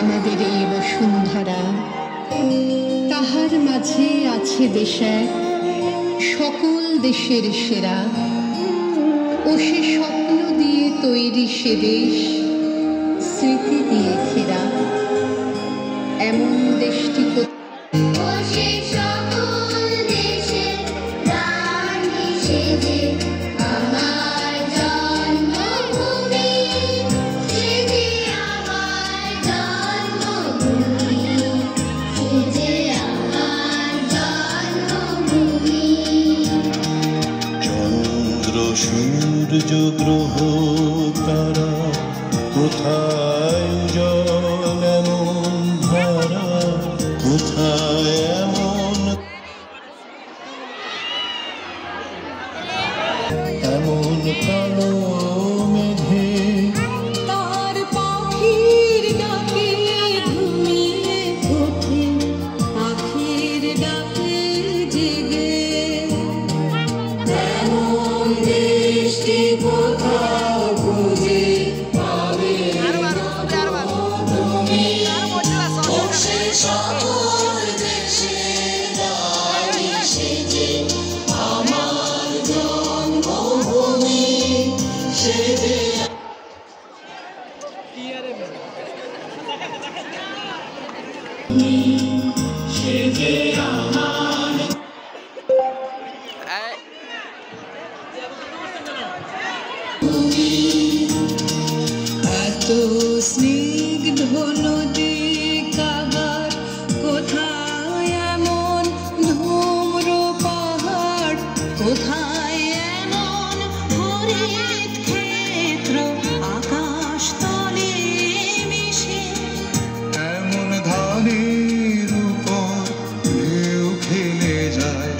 আমাদের এই বসুন্ধরা, তাহার মাঝে আছে দেশে সকল দেশের সেরা, ও সে স্বপ্ন দিয়ে তৈরি সে দেশ স্মৃতি দিয়ে ঘেরা। এমন দেশটি সূর্য গ্রহ তারা কোথায় জল এমন ধারা, কোথায় এমন এমন কালো মেঘে তার পাখির ডাকে ঘুমিয়ে ওঠে, পাখির ডাকে জেগে। এমন দেশটি কোথাও খুঁজে পাবে তুমি, সে সকল দেশের রানী সেজে আমার জন্মভূমি, সেজে সেজে আমার। এত স্নিগ্ধ নদী কাহার, কোথায় এমন ধূম্র পাহাড়, কোথায় এমন হরিত ক্ষেত্র আকাশ তলে মিশে। এমন ধানের উপর ঢেউ খেলে যায়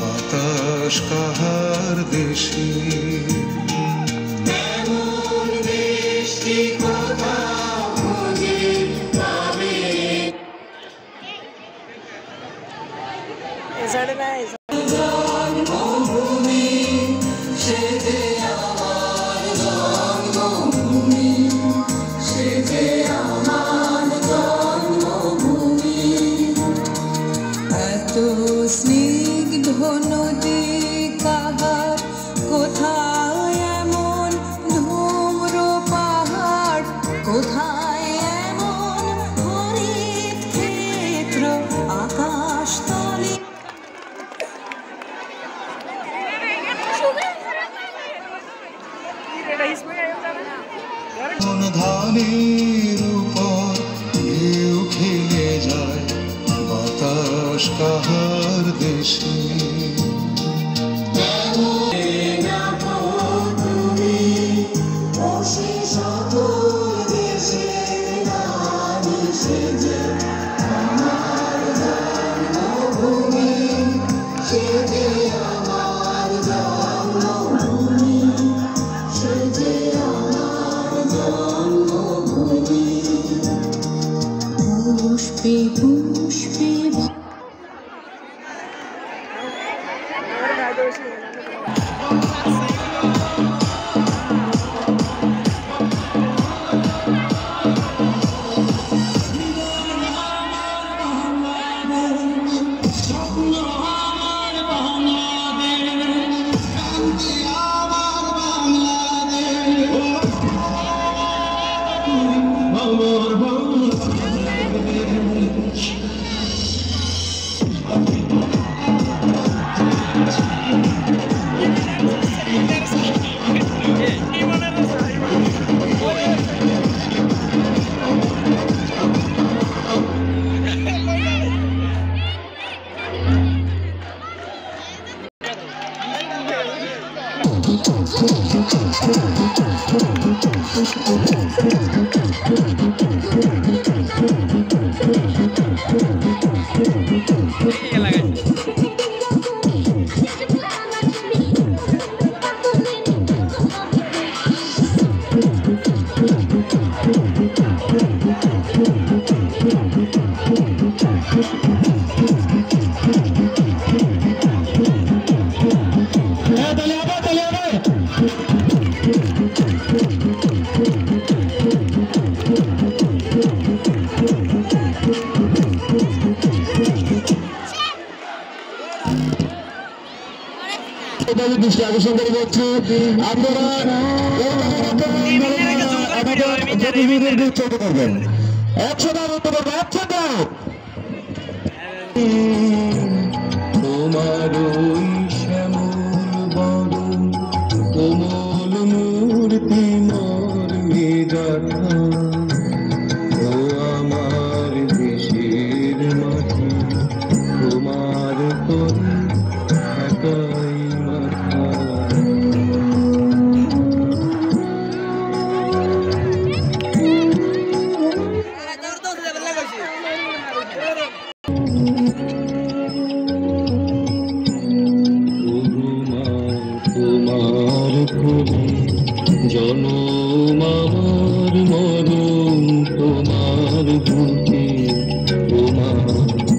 বাতাস কাহার দেশে। এমন দেশটি কোথাও খুঁজে পাবে জন্মভূমি, সেজে আমার জন্মভূমি, সেজে আমার জন্মভূমি। এত স্নিগ্ধ নদী কাহার, কোথায় এমন ধূম্র পাহাড়, কোথায় এমন হরিত ক্ষেত্র আকাশ তলে। কোন ধানের উপর ঢেউ খেলে যায় বাতাস কাহার দেশে। পুষ্পে পুষ্পে আপনাদের দৃষ্টি আকর্ষণ করে যাচ্ছি আপনারা চলতে করবেন 100 তোমার ওই শ্যামল বরণ কোমল মূর্তি মোর মেরাঠা ও আমার দেশের মাটি তোমার করে একাই মাথা তোমার কোলে জনম আমার মরণ তোমার বুকে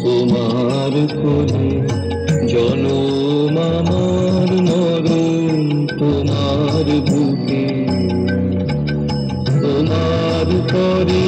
তোমার কোলে জনম আমার মরণ তোমার বুকে তোমার পরে